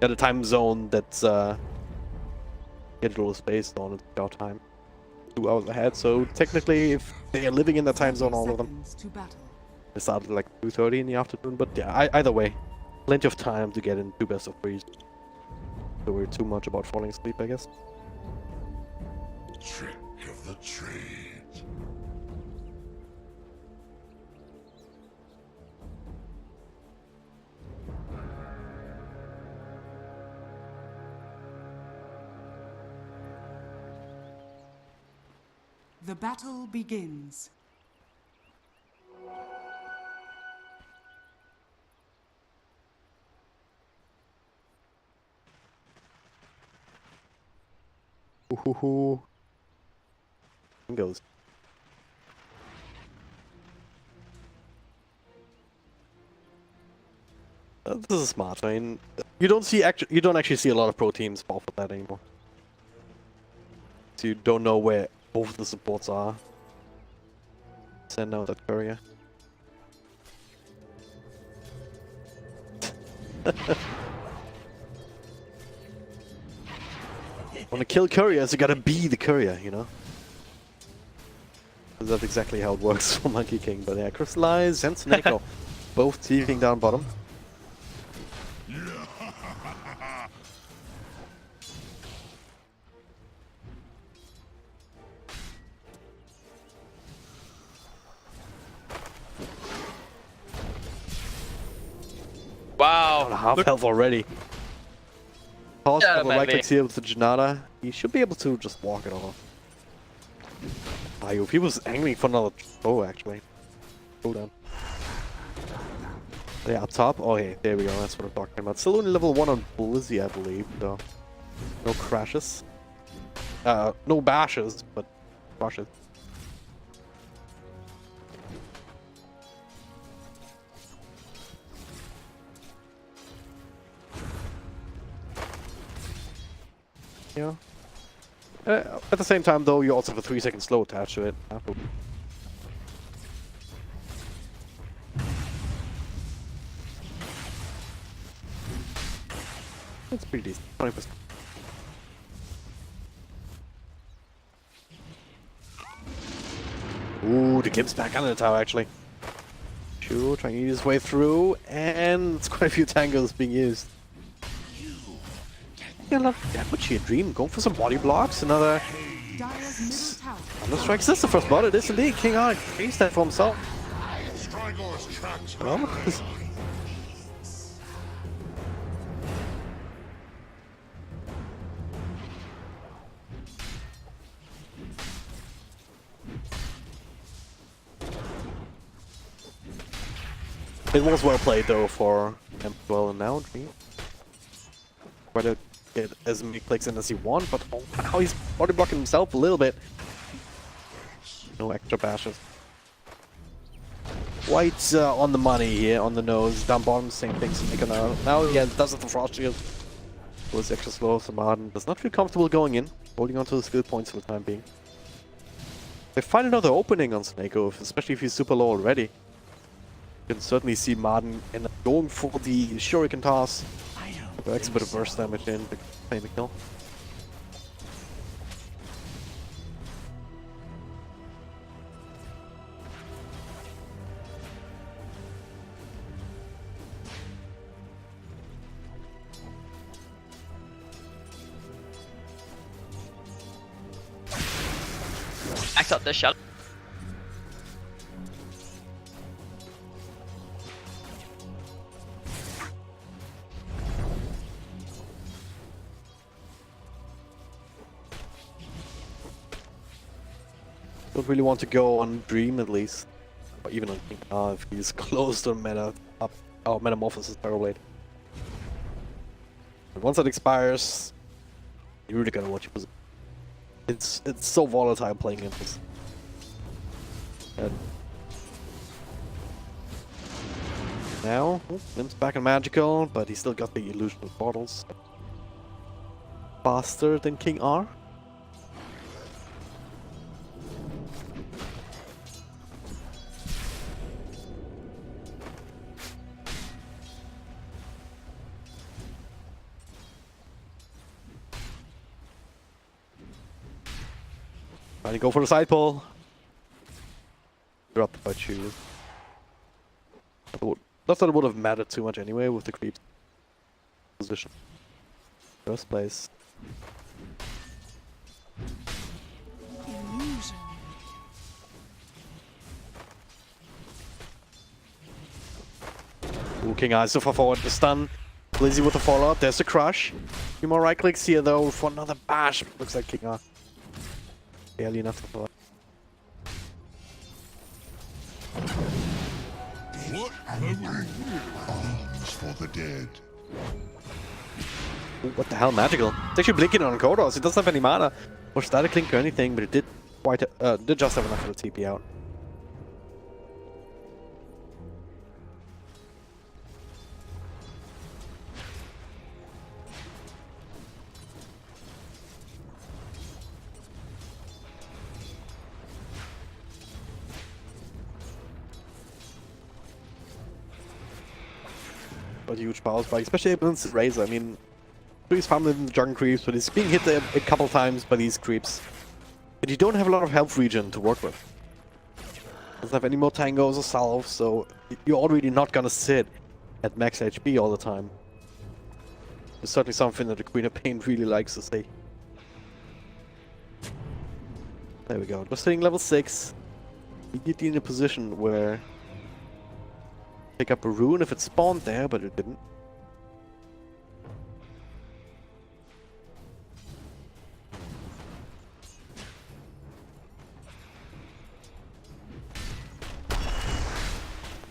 Yeah, the time zone that's schedule is based on, it's our time. 2 hours ahead, so technically if they are living in the time zone, all of them, they started like 2:30 in the afternoon, but yeah, either way, plenty of time to get into best of 3s. So we're too much about falling asleep, I guess. Trick of the trade. The battle begins. Ooh. Goes. This is smart. I mean, you don't actually see a lot of pro teams fall for that anymore. So you don't know where both the supports are. Send out that courier. Want to kill couriers, you gotta be the courier, you know? That's exactly how it works for Monkey King. But yeah, Crystallize and Snako both teething down bottom. Wow. Half health already. Pause Yeah, for the right clicks here with the Janata. He should be able to just walk it off. If he was angry for another throw, actually. Go down. Yeah, up top. Oh, hey, there we go. That's what I'm talking about. Still only level 1 on Blizzy, I believe, though. No crashes. No bashes, but crushes. Yeah. At the same time, though, you also have a 3-second slow attached to it. It's pretty decent. 20%. Ooh, the Kim's back under the tower, actually. Sure, trying to use his way through, and it's quite a few tangles being used. Yeah, look, that would be a dream. Going for some body blocks, another strikes. That's the first blood. It is indeed. King R faced that for himself. Well, it was well played though for M12 and now Dream. Try to get as many clicks in as he wants, but oh, now he's body blocking himself a little bit. No extra bashes. White on the money here, on the nose. Down bottom, same thing. Now yeah, does it the frost shield. Was extra slow, so Martin does not feel comfortable going in, holding on to the skill points for the time being. They find another opening on Snako, especially if he's super low already. You can certainly see Martin end up going for the Shuriken toss. Works a bit of burst damage in to claim the kill. Max out this shot. Don't really want to go on Dream at least. Or even on King if he's close to meta up. Oh, Metamorphosis Terrorblade. But once that expires, you really gotta watch your position. It's so volatile playing in this. And now, Limp's back in magical, but he's still got the illusion of bottles. Faster than King R. Trying to go for the side pull. Dropped by Chu. Not that it would have mattered too much anyway with the creep position. First place. Illusion. Ooh, King Eye so far forward. The stun. Blizzy with the fallout. There's the crush. A few more right clicks here though for another bash. Looks like King Eye. Barely enough to follow. What arms for the dead. Ooh, what the hell, magical? It's actually blinking on Kodos. It doesn't have any mana or static link or anything, but it did did just have enough for the TP out. But huge power spike, especially against Razor. I mean, he's farming in the jungle creeps, but he's being hit a couple times by these creeps. But you don't have a lot of health regen to work with. Doesn't have any more tangos or salves, so you're already not gonna sit at max HP all the time. It's certainly something that the Queen of Pain really likes to see. There we go. Just hitting level 6. Immediately in a position where pick up a rune if it spawned there, but it didn't.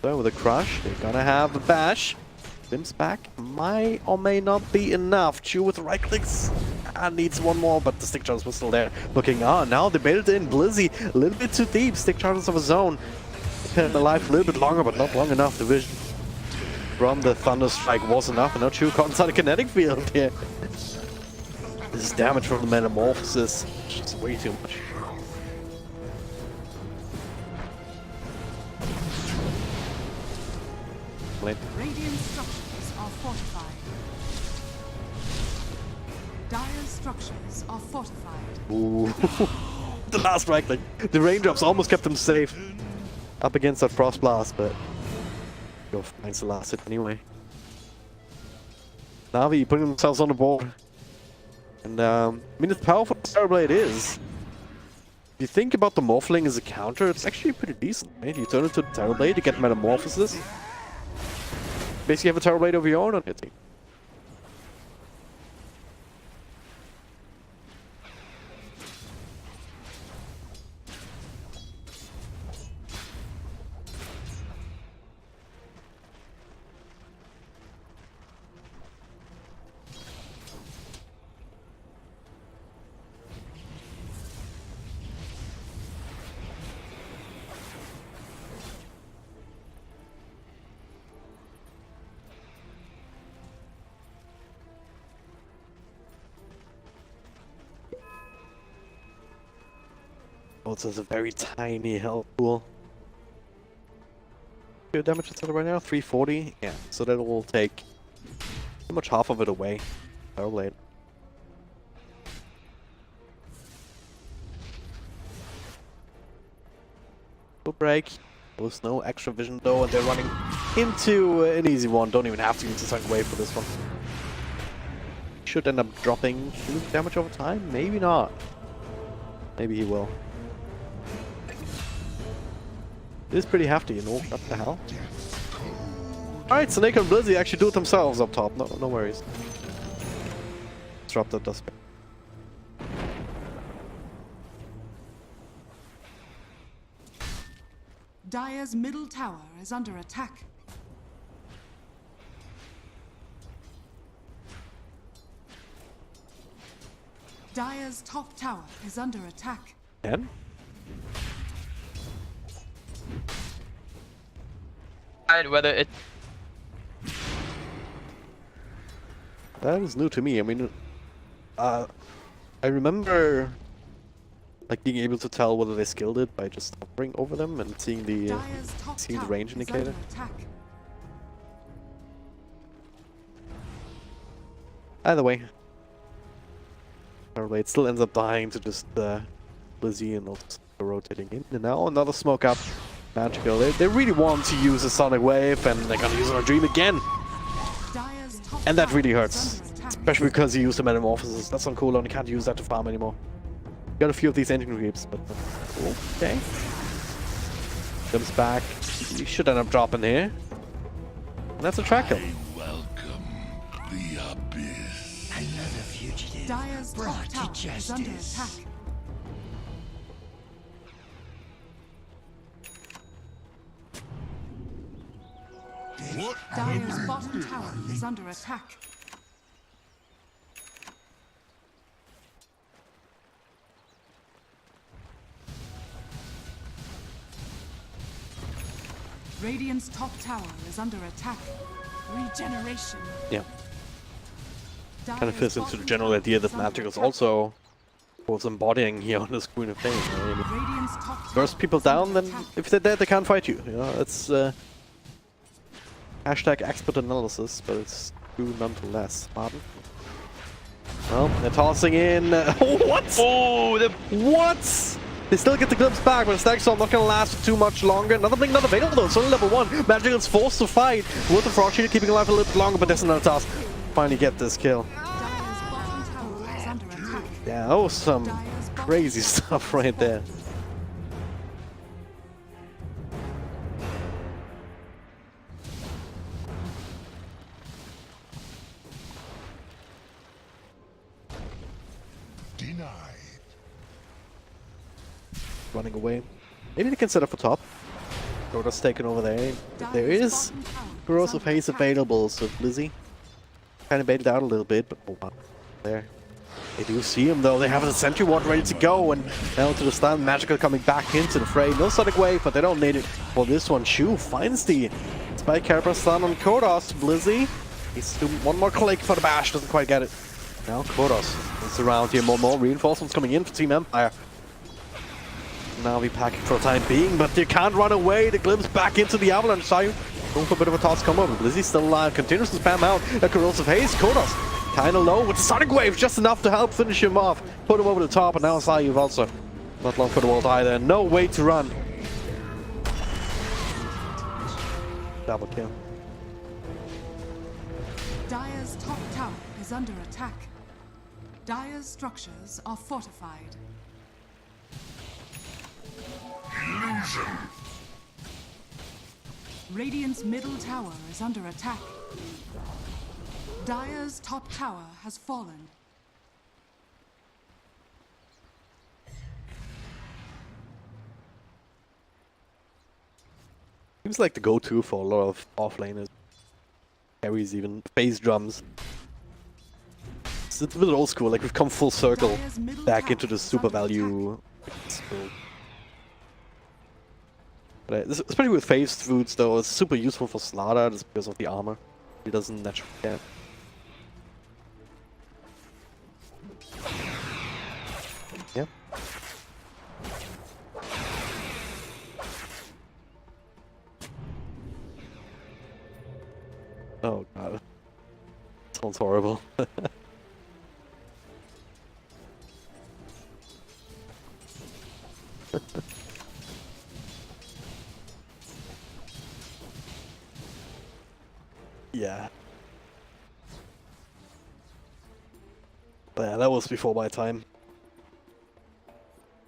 So with a crush, they're gonna have a bash. Bim's back. Might or may not be enough. Chew with the right clicks. Needs one more, but the stick charges were still there. Looking on. Now they built in Blizzy. A little bit too deep. Stick charges of his own. Kept him alive a little bit longer, but not long enough. The vision from the Thunder Strike was enough. And now Chew caught inside the kinetic field here. This is damage from the Metamorphosis. Just way too much. Radiant structures are fortified. Dire structures are fortified. Ooh. The last right click. The raindrops almost kept him safe. Up against that Frost Blast, but go finds the last hit anyway. Na'Vi putting themselves on the board. And I mean, it's powerful Terrorblade is. If you think about the Morphling as a counter, it's actually pretty decent, right? You turn it to the Terrorblade, you get Metamorphosis. Basically have a Terrorblade of your own on your team. Also, it's a very tiny health pool. Good damage instead right now, 340. Yeah, so that will take pretty much half of it away. Terrorblade. Good break. There's no extra vision though, and they're running into an easy one. Don't even have to use the second wave for this one. Should end up dropping damage over time? Maybe not. Maybe he will. It is pretty hefty, you know. What the hell? Alright, Snake and Blizzy actually do it themselves up top. No worries. Drop that dust. Dire's middle tower is under attack. Dire's top tower is under attack. And? And whether it That is new to me. I mean, I remember like being able to tell whether they skilled it by just hovering over them and seeing the range indicator. Either way, Terrorblade still ends up dying to just Blizzy Blizzy and also rotating in. And now another smoke up. Magical. They really want to use a Sonic Wave, and they're gonna use it on Dream again. Dire's top And that tower really is hurts. under attack. Especially because he used the Metamorphosis. That's on cooldown, you can't use that to farm anymore. Got a few of these engine creeps, but okay. Comes back. He should end up dropping here. And that's a track kill. Welcome the abyss. Another fugitive Dire's top brought tower to is under justice. attack. What? Dire's bottom tower is under attack. Radiant's top tower is under attack. Regeneration. Yeah. Kind of Dire's fits into the bottom general tower idea that is under Magic is attack. also was embodying here on the screen of fame. I mean, Radiant's top tower burst people is under down, then attack. if they're dead, they can't fight you. You know, it's hashtag expert analysis, but it's true nonetheless. Martin. Well, they're tossing in. What? Oh, the What? They still get the glimpse back, but the stack storm not gonna last for too much longer. Another blink not available though. It's only level 1. Magic is forced to fight with the Frost Shield, keeping alive a little bit longer, but there's another task. Finally get this kill. Dire's bottom tower is under attack. Yeah, that was some Dire's bottom crazy tower stuff is right there. falling. Denied. Running away. Maybe they can set up for top. Dota's taken over there. There Dire's is bottom tower is Corrosive under Haze attack. available, so Blizzy kind of baited out a little bit, but oh, wow. There. They do see him though. They have a Sentry Ward ready to go, and now to the stun. Magical coming back into the fray. No Sonic Wave, but they don't need it for this one. Shu finds the Spike Carper stun on Kodos. Blizzy. He's doing one more click for the bash. Doesn't quite get it. Now Kodos is around here. More reinforcements coming in for Team Empire. Now we pack it for the time being, but you can't run away. The glimpse back into the Avalanche. Sayu going for a bit of a toss come over. Blizzy's still alive. Continues to spam out a Corrosive Haze. Kodos kinda low with the Sonic Wave, just enough to help finish him off. Put him over the top, and now Sayu also not long for the world either. No way to run. Double kill. Dire's top tower is under attack. Dire's structures are fortified. Radiant's middle tower is under attack. Dire's top tower has fallen. Seems like the go-to for a lot of offlaners. Carries even bass drums. It's a bit old school, like we've come full circle Dire's middle back tower into the is super under value. But especially with phased foods though, it's super useful for Slaughter just because of the armor. He doesn't naturally get. Yep. Oh god. Sounds horrible. Yeah. But yeah, that was before my time.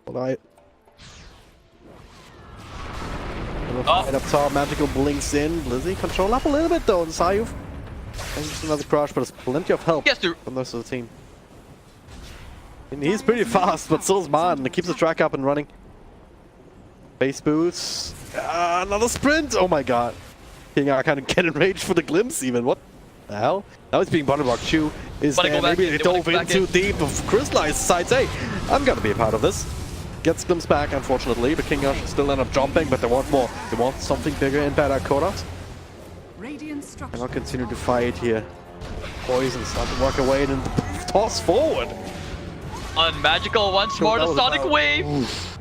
But right up top, Magical blinks in. Blizzy control up a little bit though, and Sayuf. And just another crush, but there's plenty of help Yes, dude. from the rest of the team. And he's pretty fast, but so's Martin. He keeps the track up and running. Base boots. Another sprint! Oh my god. King R kind of get enraged for the glimpse even. What the hell? Now he's being bottom blocked. Chu is Wanna there. go back Maybe in, they they wanna dove go in back too in. deep of crystallized sides. Hey, I'm gonna be a part of this. Gets glimpse back, unfortunately, but King R still end up jumping, but they want more. They want something bigger in better Kodos. Radiant structures. And I'll continue to fight here. Poison start to work away and then toss forward. Unmagical once So more that to was Sonic about- Wave. Oof.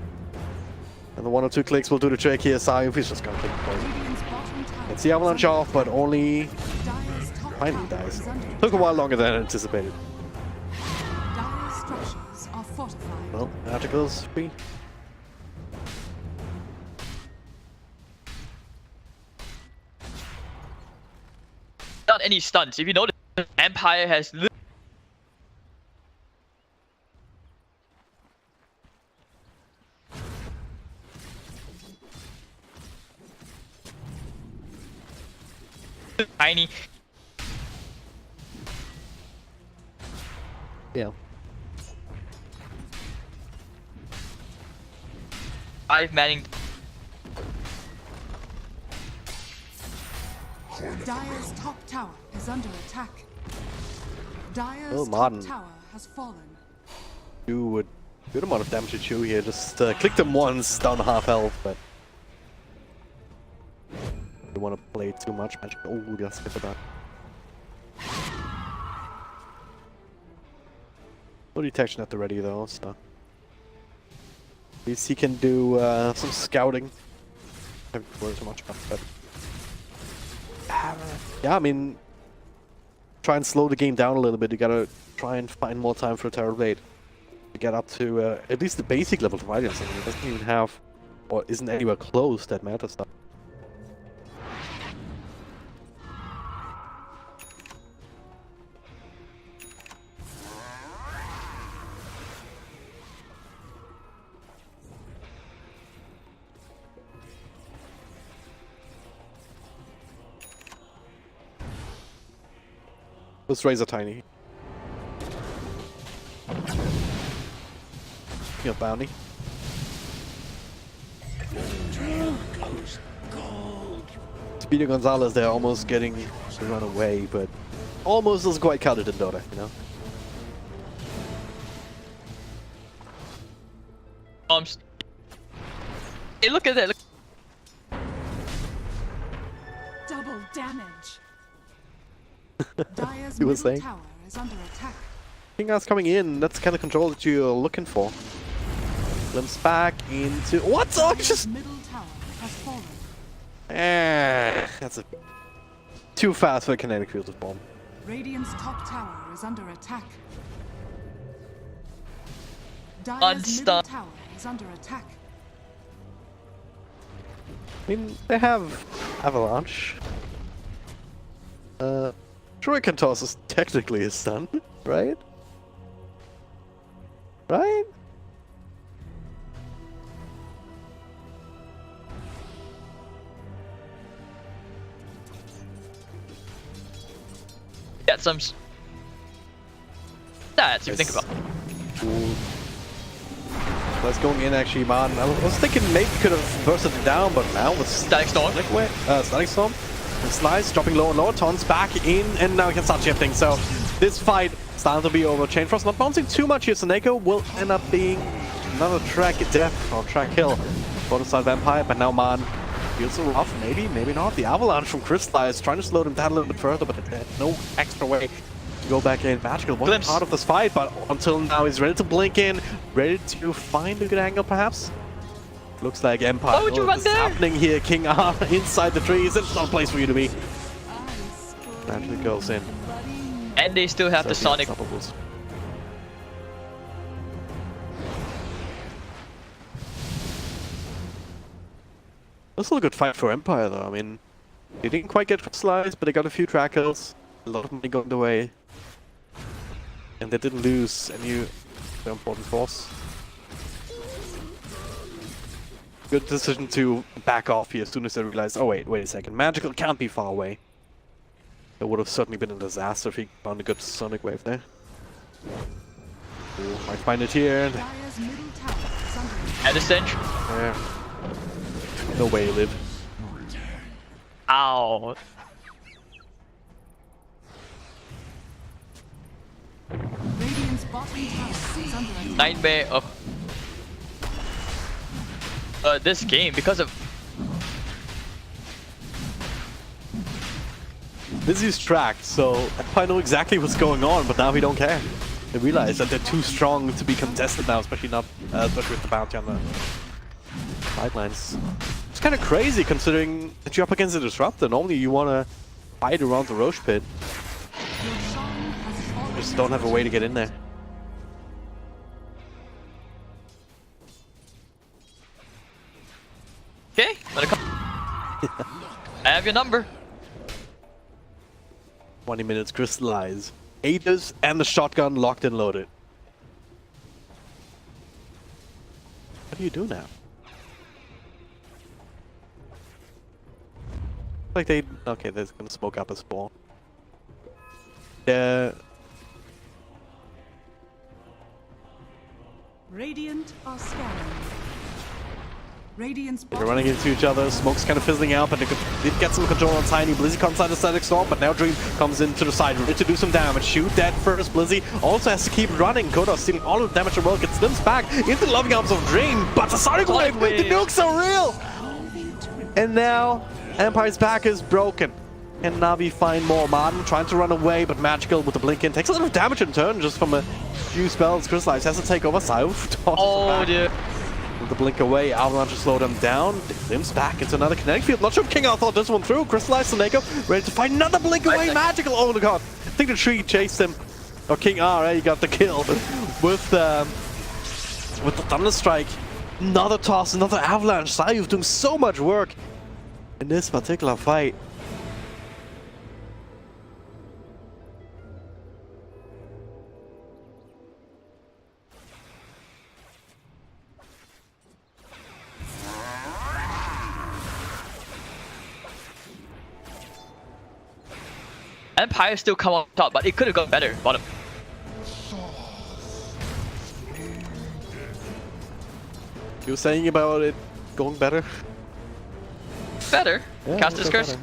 And the 1 or 2 clicks will do the trick here. Sayuf is just gonna take the poison. Radiant's bottom tower It's the avalanche is under off, but only Dire's top finally tower dies. is under Took a while longer than anticipated. Dire's structures are fortified. Well, Magical's free. Not any stunts. If you notice, Empire has tiny. Yeah. 5 manning. Dire's top tower is under attack. Dire's Oh, top Martin. tower has fallen. Do a good amount of damage to Chew here. Just click them once, down half health, but you want to play too much magic. Oh, we got skip for that. No detection at the ready though, so at least he can do some scouting. I haven't worried too much about that. Yeah, I mean, try and slow the game down a little bit. You gotta try and find more time for a Terror Blade to get up to at least the basic level to fight against him. He doesn't even have, or isn't anywhere close that meta stuff. Let's raise a tiny. King of bounty. Speedy Gonzalez, they're almost getting to run away, but almost doesn't quite cut it in Dota, you know? Hey, look at that. Look. Double damage. Dire's You were middle saying? tower is under attack. King House coming in, that's the kind of control that you're looking for. Glimpse back into... What? Oh, Dire's just... middle tower has fallen. That's a... Too fast for a kinetic field of bomb. Radiant's top tower is under attack. Dire's middle Unstuck. tower is under attack. I mean, they have Avalanche. Shuriken Toss is technically a stun, right? Right? Get some stats if you think Yes. about. Ooh. That's going in actually, man. I was thinking maybe could have bursted it down, but now with Static Storm. Static Storm. And Slice dropping low and low, Tons back in, and now he can start shifting. So this fight starting to be over. Chain Frost not bouncing too much here. Seneko will end up being another track death or track kill. Bottom side Vampire, but now Man feels so rough. Maybe, maybe not. The Avalanche from Crystallize trying to slow them down a little bit further, but no extra way to go back in. Magical wasn't Glimpse. part of this fight, but until now he's ready to blink in, ready to find a good angle perhaps. Looks like Empire. Why would you run is there? happening here. King R inside the trees. It's not a place for you to be. Naturally goes in. And they still have the Sonic. Unstoppables. This is a good fight for Empire though. I mean, they didn't quite get crystallized, but they got a few trackers. A lot of money going the way. And they didn't lose any very important force. Good decision to back off here as soon as they realized, oh wait a second, Magical can't be far away. It would have certainly been a disaster if he found a good Sonic Wave there. Ooh, might find it here. Dire's middle tower is under attack. And the Stench. There. No way you live. Ow. Radiant's bottom tower is under attack. Nightmare of this game because of Busy's tracked, so Empire know exactly what's going on, but now we don't care. They realize that they're too strong to be contested now, especially not, especially with the bounty on the sidelines. It's kind of crazy considering that you're up against a disruptor. Normally you want to fight around the Roche pit. Your song has fallen. Just don't have a way to get in there. your number. 20 minutes crystallize. Aegis and the shotgun locked and loaded. What do you do now? Like they... Okay, they're gonna smoke up a spawn. Radiant are scanning. Radiant's They're running into each other, smoke's kind of fizzling out, but they did get some control on Tiny. Blizzy comes out of Static Storm, but now Dream comes into the side, ready to do some damage. Shoot that first. Blizzy also has to keep running. Kodos stealing all of the damage in the world, gets slims back into the loving arms of Dream, but the Sonic Wave, the nukes are real! And now, Empire's back is broken. Can Navi find more? Martin trying to run away, but Magical with the blink in takes a lot of damage in turn just from a few spells. Crystallize has to take over. South. Oh, dear. With the blink away, Avalanche to slow them down. Glimpse back into another kinetic field. Not sure if King Arthur thought this one through. Crystallize Soneko, ready to find another blink away. Magical. Oh my god. I think the tree chased him. Or King R, he got the kill with the Thunderstrike. Another toss, another Avalanche. Sayu's doing so much work in this particular fight. Empire still come on top, but it could have gone better. Bottom. You were saying about it going better? Better. Yeah, Caster's Curse. better.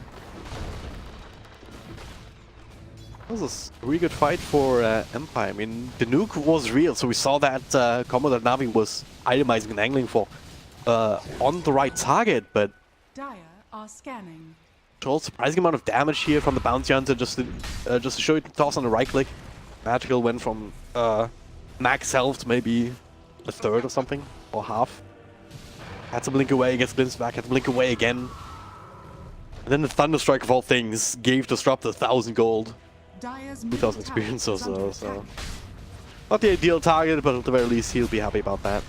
That was a really good fight for Empire. I mean, the nuke was real, so we saw that combo that Navi was itemizing and angling for on the right target, but Dire are scanning. surprising amount of damage here from the Bounty Hunter just to show you the toss on the right click. Magical went from max health to maybe a third or something, or half. Had to blink away, gets glimpsed back, had to blink away again. And then the Thunderstrike of all things gave Disruptor 1,000 gold. Dire's 2,000 experience or so. Not the ideal target, but at the very least he'll be happy about that.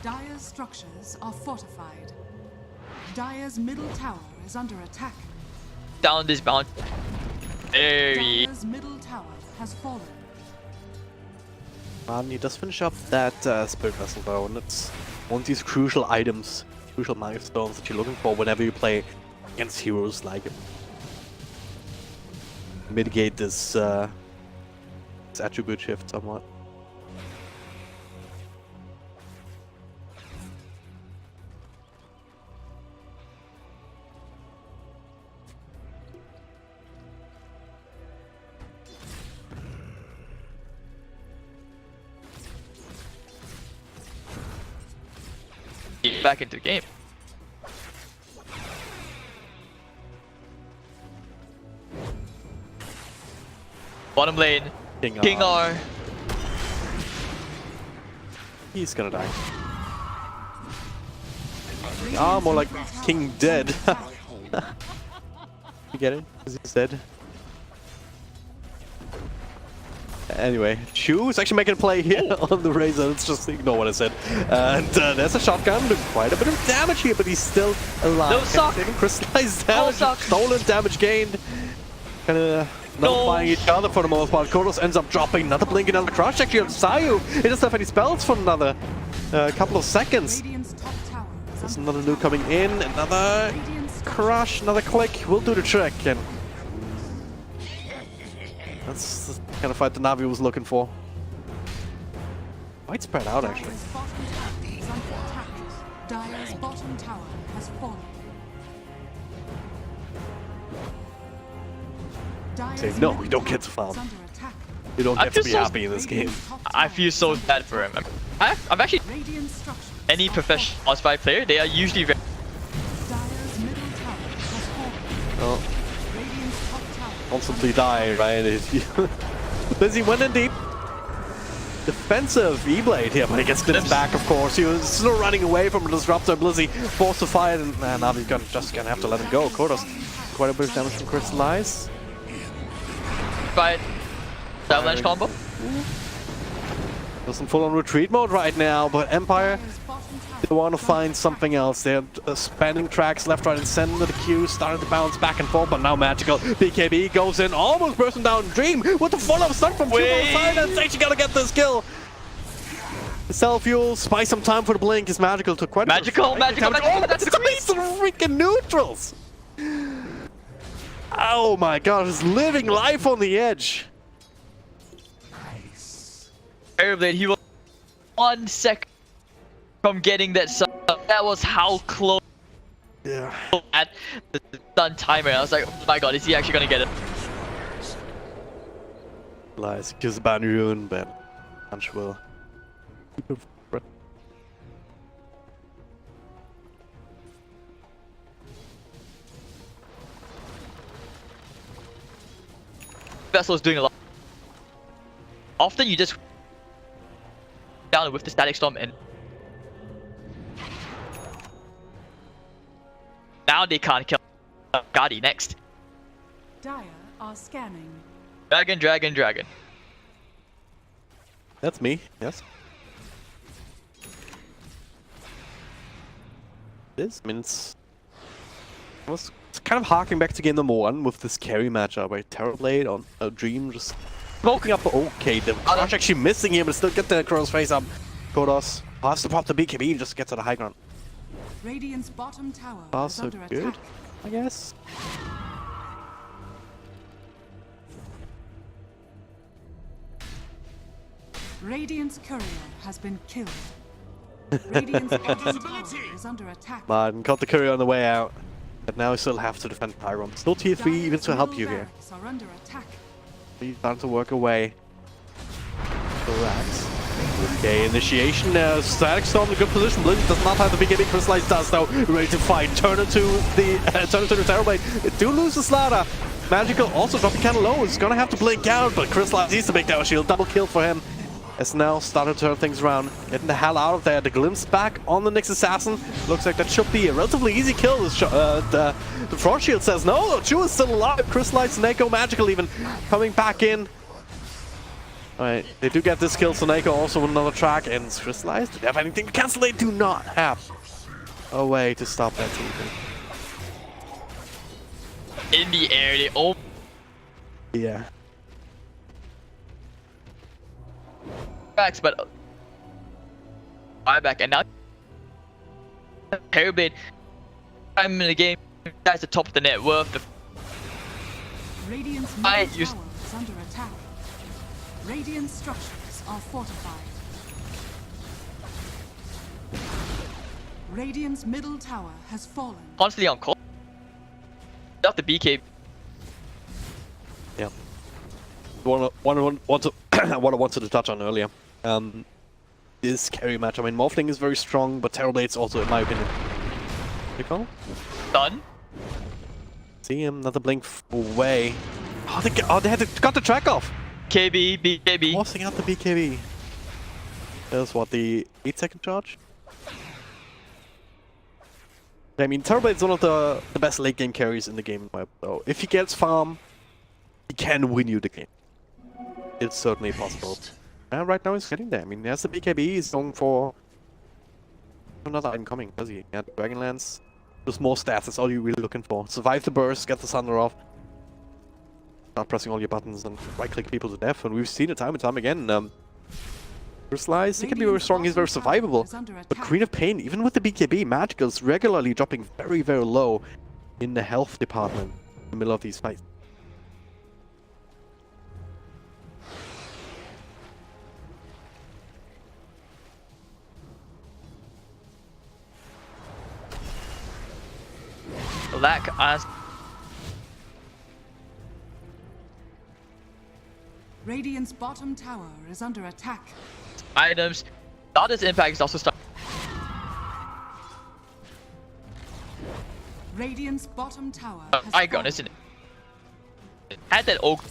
Dire's structures are fortified. Dire's middle tower is under attack. Down this bound. There he. Dire's middle tower has fallen. He does finish up that Spirit Vessel though, and it's one of these crucial items, crucial milestones that you're looking for whenever you play against heroes like him. Mitigate this attribute shift somewhat. Back into the game. Bottom lane. King R. He's gonna die. Ah, more like King Dead. You get it? Because he's dead. Anyway, Shu is actually making a play here on the Razor. Let's just ignore what I said. And there's a shotgun doing quite a bit of damage here, but he's still alive. No suck. Crystallized damage, stolen damage gained. Kind of nullifying each other for the most part. Kodos ends up dropping another blink, another crush actually on Sayu. He doesn't have any spells for another couple of seconds. Radiant's top tower is There's under another nuke coming in, another crush, another click. Will do the trick. And that's the kind of fight the Navi was looking for. Quite spread out, actually. Dire's bottom tower is under attack. Dire's bottom tower has fallen. Dire's No, middle you don't get to tower farm. is under attack. You don't I get to feel be so happy in this game. Radiant's top I tower feel so is under bad for him. I've actually Radiant structures any are professional boss fight player, they are usually very fallen. Dire's middle tower has fallen. Oh, Radiant's top tower constantly die, right? Blizzy went in deep. Defensive E-Blade here, but he gets glimpsed back, of course. He was still running away from the Disruptor. Blizzy forced to fight, and Navi's just gonna have to let him go. Kodos, quite a bit of damage from Crystallize. fight. Avalanche combo. Does in full-on retreat mode right now, but Empire Dire's bottom They want to find something else. They're spanning tracks left, right, and center. The Q started to bounce back and forth, but now Magical BKB goes in, almost bursting down. Dream with the follow-up stun from Q on the side. That's actually gonna get this kill. Self-fuel, buy some time for the blink. Is Magical to quite Magical. Oh, that's the freaking neutrals. Oh my god, he's living life on the edge. Airblade, he was 1 second from getting that stun. That was how close. Yeah. At the stun timer. I was like, oh my god, is he actually gonna get it? Lies, kills Banrune, but Punch will. Vessel is doing a lot. Often you just down with the static storm and now they can't kill Guardi next. Dire are scanning. Dragon. That's me, yes. This means I was kind of harking back to game number 1 with this carry matchup where Terrorblade on a Dream just smoking up. Okay, the Crush actually missing here, but still get the cross face up. Kodos has to pop the BKB just to get to the high ground. Radiant's bottom tower is Also under good, attack. I guess. Radiant's courier has been killed. Radiant's bottom tower is under attack. Martin caught the courier on the way out, but now we still have to defend Pyron. Still tier 3 even to help you here. Barracks are under attack. He's starting to work away. Relax. Okay, initiation. Static Storm in a good position. Blizzard does not have the BKB. Crystallize does though. Ready to fight. Turn it to the Terrorblade. They do lose the Slaughter. Magical also dropping kind of low. He's gonna have to blink out, but Crystallize needs to make that shield. Double kill for him. As now starting to turn things around. Getting the hell out of there. The glimpse back on the Nyx Assassin. Looks like that should be a relatively easy kill. The Frost Shield says no. Chu is still alive. Crystallize, Neko, Magical even coming back in. Alright, they do get this kill. So Neko also with another track. And Crystallize, do they have anything to cancel? They do not have a way to stop that team. In the air, they all Yeah. backs, but back and now Terrorblade. I'm in the game. That's the top of the net worth. Radiant's I middle used- tower is under attack. Radiant structures are fortified. Radiant's middle tower has fallen. Constantly on call. Without the BK. Yeah. What I wanted to touch on earlier. This carry match. I mean, Morphling is very strong, but Terrorblade's also, in my opinion. You call? Done. See him, another blink away. Oh, they got the track off. KB, BKB. Forcing out the BKB. There's what, the 8-second charge? I mean, Terrorblade's one of the best late game carries in the game. So if he gets farm, he can win you the game. It's certainly possible. And right now he's getting there. I mean, he has the BKB, he's going for another item coming, does he? Yeah, Dragonlance. Just more stats, that's all you're really looking for. Survive the burst, get the Sunder off. Start pressing all your buttons and right-click people to death, and we've seen it time and time again. Crystallize, he can be very strong, he's very survivable. But Queen of Pain, even with the BKB, Magical's regularly dropping very, very low in the health department in the middle of these fights. Lack as Radiant's bottom tower is under attack. items. Natus impact is also starting. Radiant's bottom tower has Icon, fallen. isn't it? Had that oak.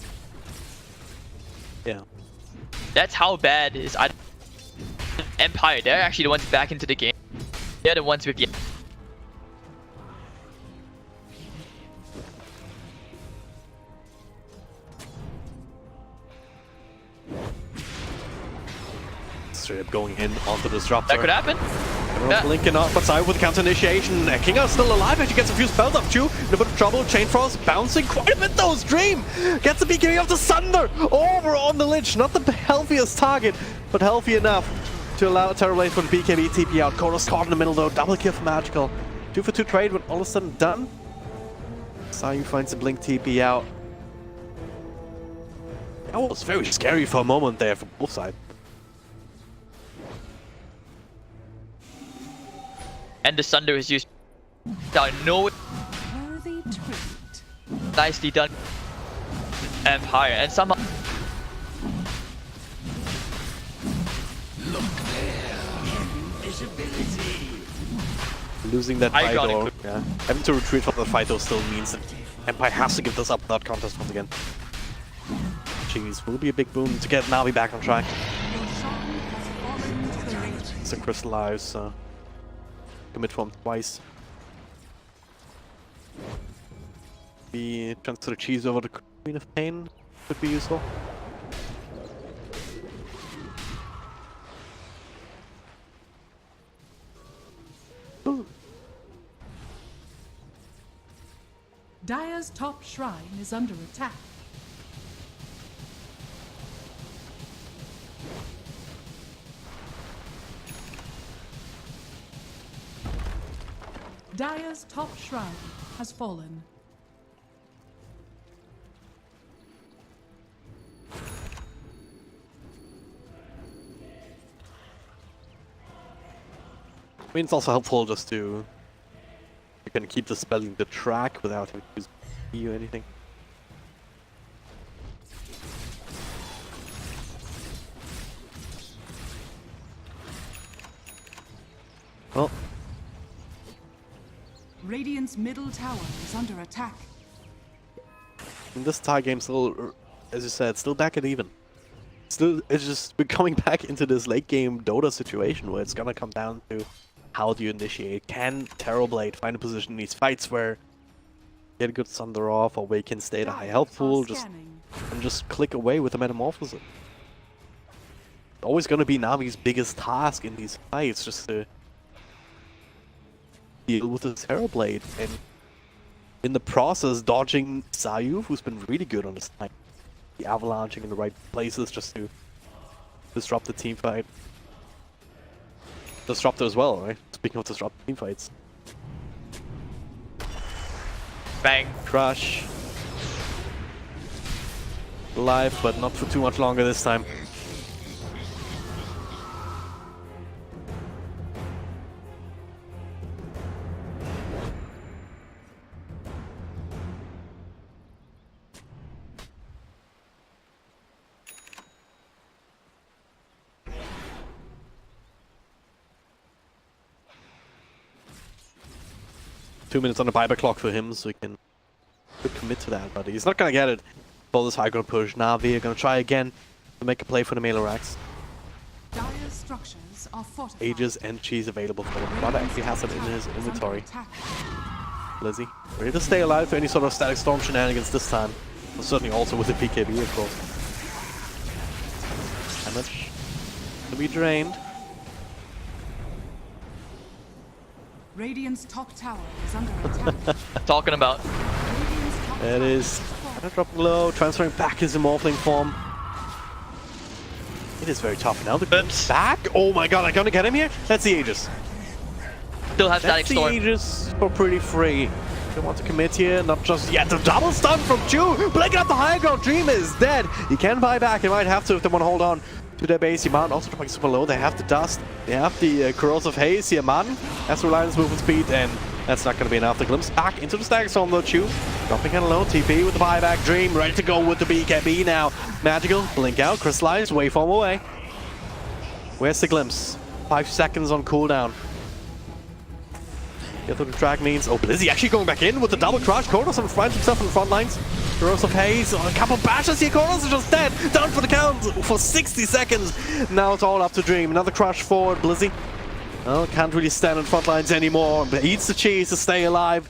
Yeah. That's how bad is Empire. They're actually the ones back into the game. They're the ones with the. straight up going in onto the disruptor. That could happen. Yeah. Blinking up, but side with the counter initiation. King are still alive, actually gets a few spells off too. In a bit of trouble, Chain Frost bouncing quite a bit though. Dream gets the BKB off the Sunder over on the Lich. Not the healthiest target, but healthy enough to allow Terrorblade for the BKB TP out. Kodos caught in the middle though, double kill for Magical. 2 for 2 trade when all of a sudden done. Sayu finds a Blink TP out. That was very scary for a moment there for both sides. And the Sunder is used. I know it. Worthy treat. Nicely done. Empire and somehow. Losing that fight though, yeah. Having to retreat from the fight though still means that Empire has to give this up without contest once again. Jeez, will be a big boon to get Navi back on track. Your shrine has fallen to the Radiant. It's a crystallize, commit from twice. The transfer the cheese over the Queen of Pain could be useful. Ooh. Dire's top shrine is under attack. Dire's top shrine has fallen. I mean, it's also helpful just to you can keep the spell in the track without having to use E or anything. Well, Radiant's middle tower is under attack. in this tie game, still, as you said, still back at even. Still, it's just we're coming back into this late game Dota situation where it's gonna come down to how do you initiate? Can Terrorblade find a position in these fights where get a good Sunder off, or we can stay at a high health pool, just click away with the Metamorphosis? It's always gonna be Navi's biggest task in these fights, just to deal with the Terrorblade, and in the process dodging Sayu, who's been really good on this time. The avalanching in the right places just to disrupt the team fight. Disruptor as well, right? Speaking of disrupt team fights. Bang. Crush. Alive, but not for too much longer this time. Two minutes on the buyback clock for him, so he can commit to that, but he's not gonna get it for this high ground push. Navi are gonna try again to make a play for the melee racks. Dire's structures are fortified. Aegis and cheese available for him. Brother actually has it in his inventory. Lizzie, ready to stay alive for any sort of static storm shenanigans this time. But certainly also with the PKB, of course. Damage to be drained. Radiant's top tower is under attack. Talking about. Radiant's top It tower is fallen. dropping low, transferring back his Immortaling form. It is very tough now. The Oops. back? Oh my god, I'm gonna get him here? That's the Aegis. Still have static That's the storm. Aegis for pretty free. Don't want to commit here, not just yet. The double stun from Chu! Blinking up the high ground, Dream is dead. He can buy back, he might have to if they want to hold on to their base. Yaman also dropping super low. They have the dust, they have the corrosive haze. Yaman has reliance movement speed, and that's not going to be enough. The glimpse back into the stack storm though. Chu dropping kind of low. TP with the buyback. Dream ready to go with the BKB now. Magical, blink out, crystallize, waveform away. Where's the glimpse? 5 seconds on cooldown. Get what the track means. Oh, Blizzy actually going back in with the double crush. Kodos finds himself in the front lines. Corrosive haze, a couple bashes here. Kodos is just dead. Down for the count for 60 seconds. Now it's all up to Dream. Another crush forward. Blizzy, well, can't really stand in front lines anymore, but eats the cheese to stay alive.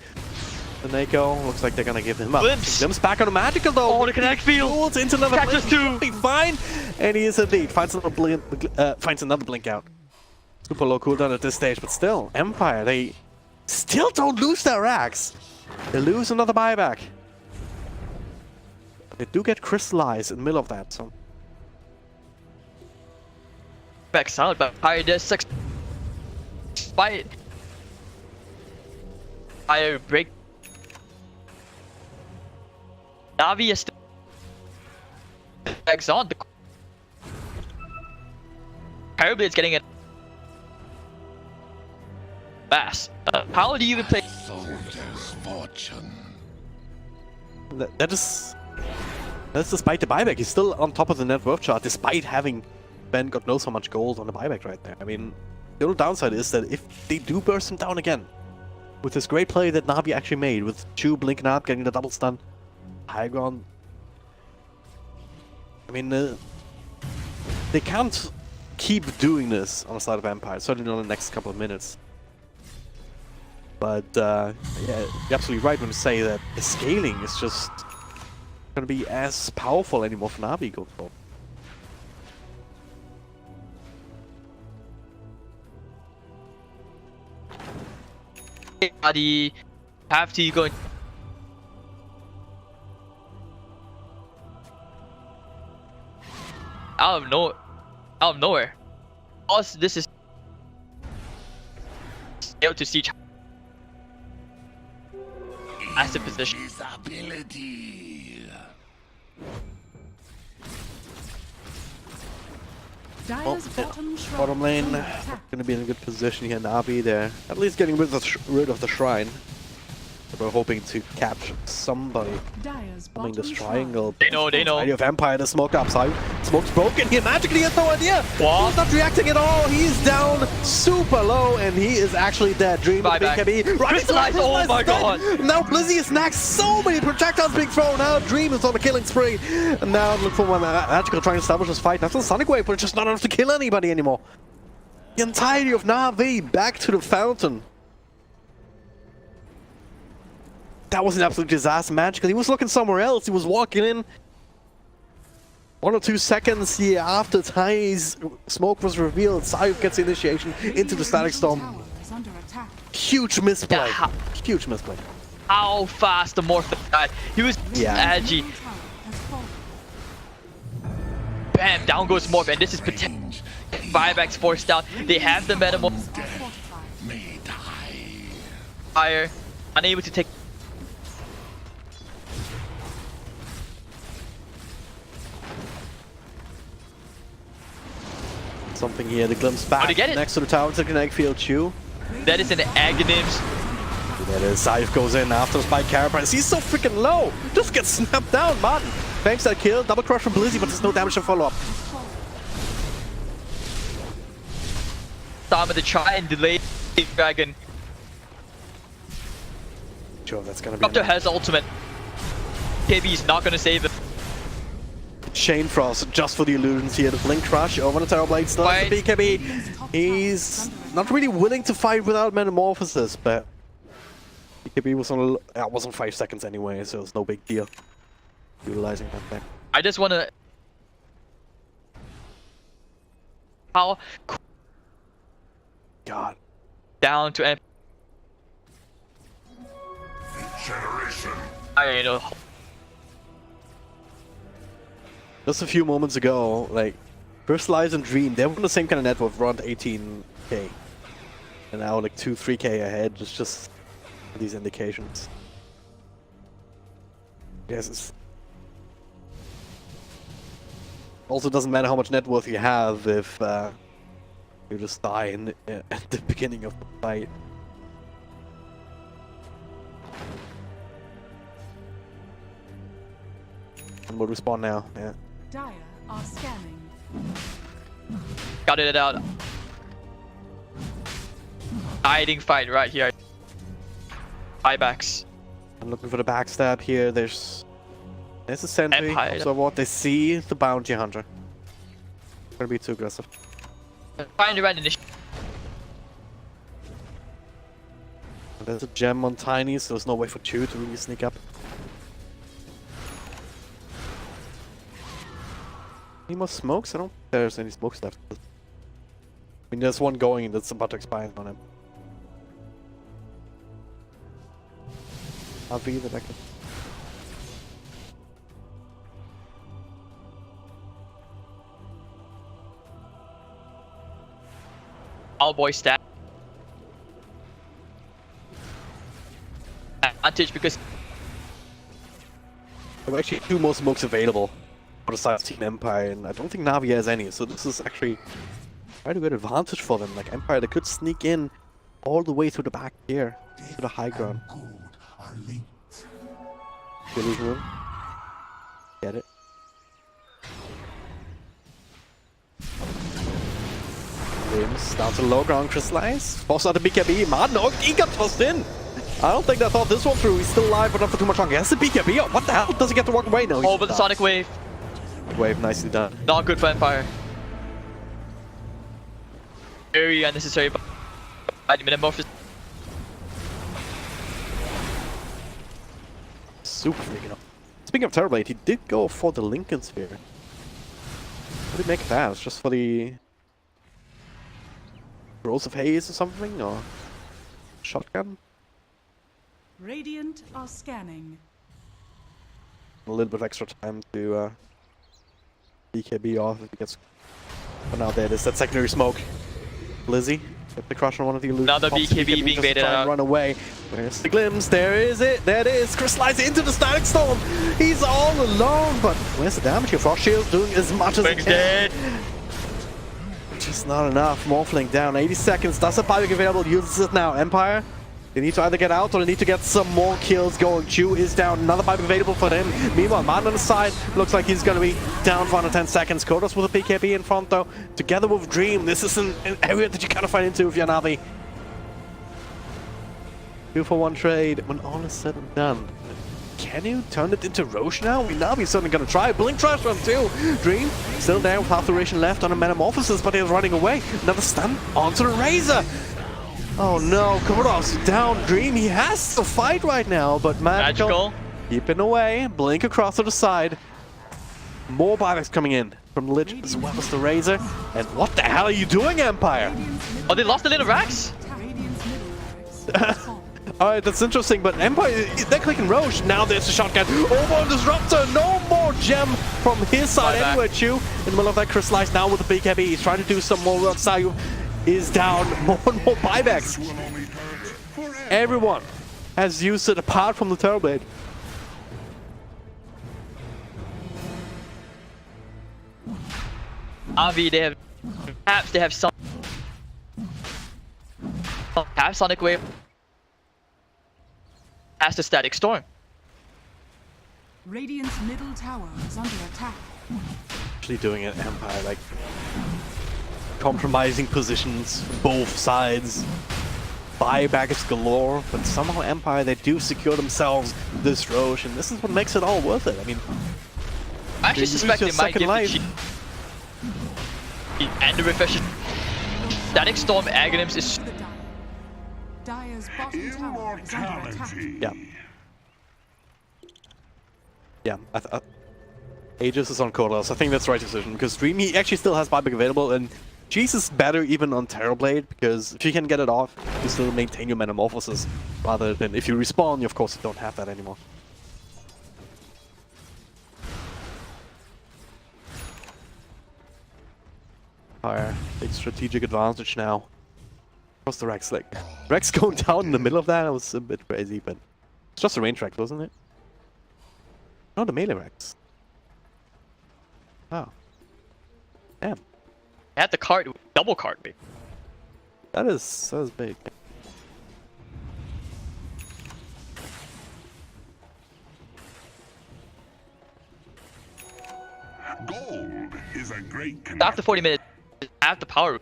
The Nako looks like they're gonna give him up. Glimpse. Glimpse back on the magical though. Oh, the connect field. Goals into another Cactus blink. 2. Be fine. And he is indeed finds another blink out. Super low cooldown at this stage, but still, Empire, they still don't lose their racks. They lose another buyback. But they do get crystallized in the middle of that, so. Back sound, but Empire does sucks. Despite Empire break. Navi is still backs on. Terribly, it's getting it. Fast. How do you even play? Soldier's fortune. That's despite the buyback. He's still on top of the net worth chart, despite having Ben God knows how much gold on the buyback right there. I mean, the only downside is that if they do burst him down again, with this great play that Navi actually made, with Chu blinking up, getting the double stun, high ground. I mean, they can't keep doing this on the side of Empire, certainly not in the next couple of minutes. But yeah, you're absolutely right when you say that the scaling is just going to be as powerful anymore for Navi going forward. Everybody have to go out of nowhere. Also, this is able to see as the position. His ability. Dire's Bottom lane, under attack. going to be in a good position here. Navi, they're at least getting rid of the shrine. We're hoping to catch somebody Dire's coming this bottom triangle. They know. Idea of Empire, the smoke upside. Smoke's broken here magically, he has no idea. What? He's not reacting at all. He's down super low and he is actually dead. Dream with Buyback. BKB. Crystallize, oh my god. Now Blizzy is next. So many projectiles being thrown out. Dream is on the killing spree. And now look for one magical trying to establish this fight. That's a Sonic Wave, but it's just not enough to kill anybody anymore. The entirety of Na'Vi back to the fountain. That was an absolute disaster magical. He was looking somewhere else. He was walking in 1 or 2 seconds here after Ty's smoke was revealed. Saif gets the initiation into the static storm. tower is under attack. Huge misplay. Yeah, Huge misplay. How fast the Morph died. He was edgy. Tower has fallen. Bam, down goes Morph, and this is potential. Buybacks forced out. They have the Metamorph Are fortified. May die. fire, unable to take. Something here. The glimpse back they get it. next to the tower to connect field Chu. That is an Aghanims. That is, Saif goes in after the spike Carapace. He's so freaking low. Just gets snapped down, Martin. Banks that kill. Double crush from Blizzy, but there's no damage to follow up. Sama to try and delay Dragon. Sure, that's gonna be Raptor has ultimate. KB is not gonna save it. Chain Frost just for the illusions here. The Blink Crush over the Terrorblade still has the BKB. He's not really willing to fight without Metamorphosis, but BKB was on wasn't 5 seconds anyway, so it's no big deal. Utilizing that there. I just wanna. How God. down to Generation. I know. Just a few moments ago, like, Crystallize and Dream, they were on the same kind of net worth, around 18k. And now like 2-3k ahead, it's just these indications. Yes, it's... Also doesn't matter how much net worth you have if you just die in, at the beginning of the fight. And we'll respawn now, yeah. Dire are scanning. Got it out. Hiding fight right here. Buybacks. I'm looking for the backstab here. There's a sentry. Empire. So what they see the bounty hunter. Gonna be too aggressive. Find the right initiative. There's a gem on Tiny, so there's no way for Chu to really sneak up. Any more smokes? I don't think there's any smokes left. I mean, there's one going that's about to expire on him. I'll be the back. All boy stat advantage because There are actually 2 more smokes available for the side of Team Empire, and I don't think Navi has any, so this is actually quite a good advantage for them. Like Empire, they could sneak in all the way to the back here, to the high ground. Illusion room. Get it. Limbs down to the low ground, crystallize. Force out the BKB. Martin, oh, he got tossed in. I don't think they thought this one through. He's still alive, but not for too much longer. He has the BKB. Oh, what the hell? Does he get to walk away? No. He's over the Sonic Wave. Wave, nicely done. Not good for Empire. Very unnecessary by the Metamorphosis. Super freaking up. Speaking of Terrorblade, he did go for the Lincoln Sphere. What did he make of that? It was just for the Rolls of Haze or something? Or shotgun? Radiant are scanning. A little bit of extra time to BKB off if he gets... But now there it is, that secondary smoke. Lizzie, get the crush on one of the illusions. Another BKB being baited out. Run away. Where's the glimpse? There is it. There it is. Crystallize into the Static Storm. He's all alone, but where's the damage here? Frost Shield's doing as much as he can. Dead. Just not enough. Morphling down. 80 seconds. Does have buyback available. Uses it now. Empire. They need to either get out or they need to get some more kills going. Chu is down. Another buyback available for them. Meanwhile, Martin on the side looks like he's going to be down for under 10 seconds. Kodos with a BKB in front though. Together with Dream. This is an area that you kind of find into if you're Navi. 2-for-1 trade when all is said and done. Can you turn it into Roche now? Navi's certainly going to try. Blink Trash Run too. Dream still there with half duration left on a Metamorphosis, but he's running away. Another stun onto the Razor. Oh no, Kodos down. Dream, he has to fight right now, but Magical keeping away. Blink across to the side. More buybacks coming in from Lich as well as the Razor. And what the hell are you doing, Empire? Oh, they lost the little Rax? Radiant's middle barracks. Alright, that's interesting, but Empire, they're clicking Roche. Now there's a shotgun. Over on Disruptor. No more gem from his side anyway. Chu in the middle of that crystallize now with the BKB. He's trying to do some more work. Sayu is down. More and more buybacks. Everyone has used it apart from the Terrorblade. Avi, they have perhaps they have some have Sonic Wave. Has the Static Storm. Radiant's middle tower is under attack. Actually doing it, Empire, like compromising positions, both sides. Buybacks galore, but somehow Empire, they do secure themselves this Roche, and this is what makes it all worth it. I mean, I actually suspect they might give life. the and the refresh. Static Storm Aghanims is The Dire. Dire's bottom tower is under attack. Yeah. Yeah, Aegis is on Kodos. I think that's the right decision, because Dream, he actually still has buyback available, and Jeez is better even on Terrorblade, because if you can get it off, you still maintain your Metamorphosis, rather than if you respawn, you of course don't have that anymore. Fire, big strategic advantage now. Across the Rex, like, Rex going down in the middle of that was a bit crazy, but it's just a range Rex, wasn't it? No, the melee Rex. Oh. Damn. had the card, double card me. That is big. Gold is a great After 40 minutes, I have the power.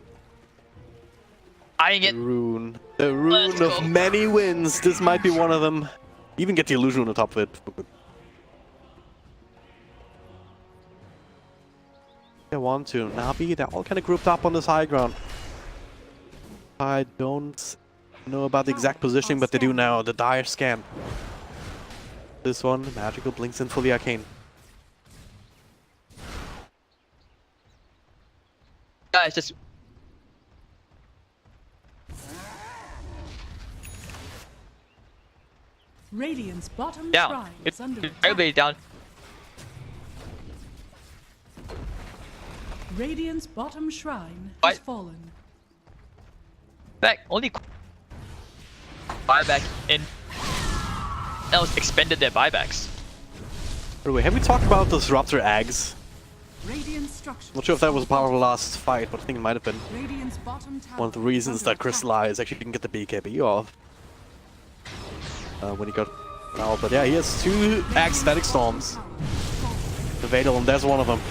Eyeing it. The rune of many wins. This might be one of them. Even get the illusion on the top of it. They want to. Navi, they're all kind of grouped up on this high ground. I don't know about the exact positioning, but they do now. The dire scan. This one, magical blinks in for the arcane. Guys, just Radiant's bottom down. shrine It's is under attack. everybody down. Radiant's bottom shrine What? has fallen. Back only buyback in. Else expended their buybacks. By the way, have we talked about the Disruptor eggs? Radiant structure. Not sure if that was part of the last fight, but I think it might have been. Radiant's bottom tower One of the reasons is that under Crystallize actually didn't get the BKB off. When he got out. But yeah, he has 2 Aesthetic Storms available, and there's one of them.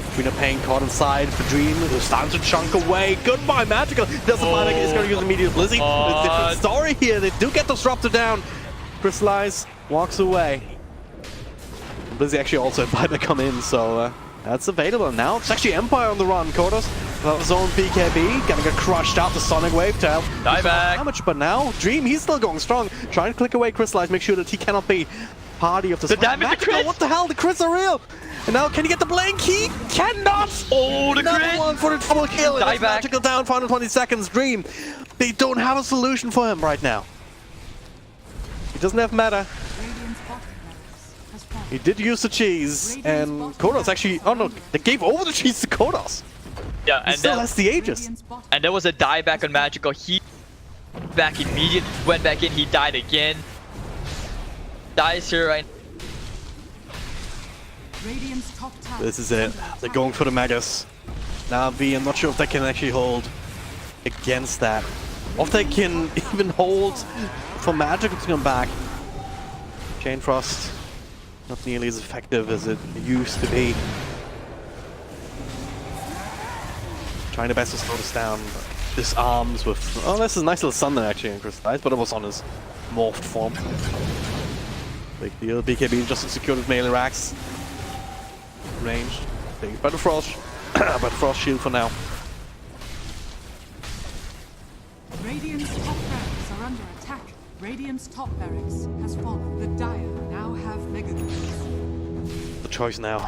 Between a Pain caught inside, the Dream is starting to chunk away. Goodbye, Magical! Doesn't matter, he's gonna use immediate Blizzy. It's a different story here, they do get Disruptor down. Crystallize walks away. Blizzy actually also had to come in, so that's available. Now it's actually Empire on the run. Kodos without his own BKB, gonna get crushed out. The Sonic Wave to help Die back. damage, but now Dream, he's still going strong. Trying to click away Crystallize, make sure that he cannot be party of this. The damage, the Magical, crit! what the hell? The crits are real! And now can he get the blink? He cannot! Oh, the Another crit! one for the double kill. Die That's back. Magical down for 120 seconds. Dream, they don't have a solution for him right now. He doesn't have meta. Radiant's bottom barracks has fallen. He did use the cheese, and Kodos actually... Oh no, they gave over the cheese to Kodos. Yeah, He and still then, has the Aegis. Radiant's bottom and there was a dieback on Magical. He back immediately, went back in, he died again. Dies here right. Radiant's top tower This is it. They're going for the Magus. Now V, I'm not sure if they can actually hold against that. Or if they can even hold for Magical to come back. Chain Frost, not nearly as effective as it used to be. Trying the best to slow this down. Disarms with... Oh, this is a nice little Sunder actually in Crystallize, but it was on his morphed form. Big deal. BKB just secured his melee racks. Ranged. Taken by the Frost. By the Frost Shield for now. Radiant's top barracks are under attack. Radiant's top barracks has fallen. The Dire now have Mega Boots. The choice now.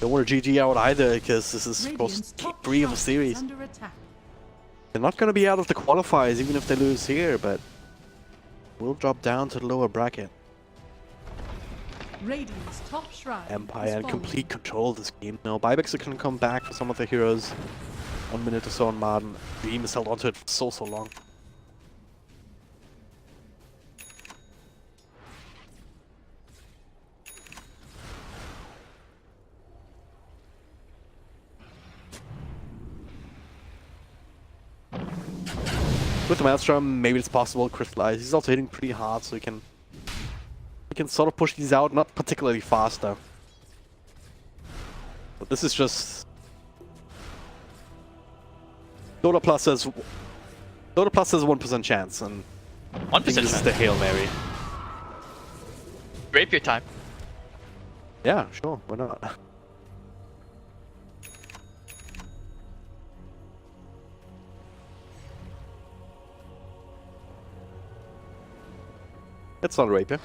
Don't want to GG out either, because this is supposed Radiant's to keep top 3 of the shrine is series. under attack. They're not going to be out of the qualifiers even if they lose here, but we'll drop down to the lower bracket. Radiant's top shrine Empire has in fallen. complete control of this game. Now, buybacks are going to come back for some of the heroes. 1 minute or so on Marden. Dream has held onto it for so long. With the Maelstrom, maybe it's possible to Crystallize. He's also hitting pretty hard, so he can sort of push these out, not particularly fast though. But this is just... Dota Plus says 1% chance, and I 1% think this is chance. the Hail Mary. Rapier time. Yeah, sure, why not? It's not a rapier.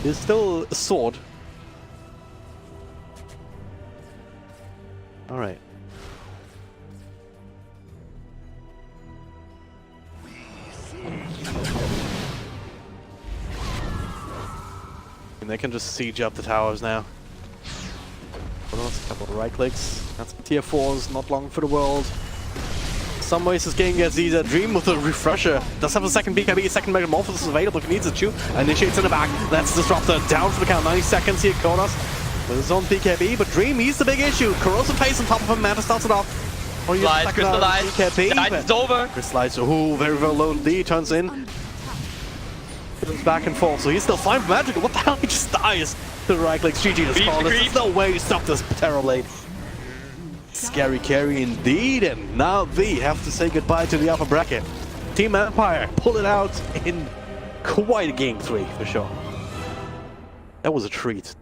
It's still a sword. Alright. And they can just siege up the towers now. Hold on, a couple of right clicks. That's tier 4s, not long for the world. Some ways this game gets easier. Dream with a refresher. Does have a second BKB, a second Metamorphosis available if he needs it to. Initiates in the back. That's Disruptor down for the count. 90 seconds here, Konos with his own BKB. But Dream, he's the big issue. Corrosive Haze on top of him. Manta starts it off. Or you Slides, Crystallize. BKB. It's over. Crystallize. Oh, very, very low. D turns in. Goes back and forth. So he's still fine for Magical. What the hell? He just dies to the right click. GG to spawn. There's no way to stop this terribly. Scary carry indeed, and now they have to say goodbye to the upper bracket. Team Empire pull it out in quite a game 3 for sure. That was a treat.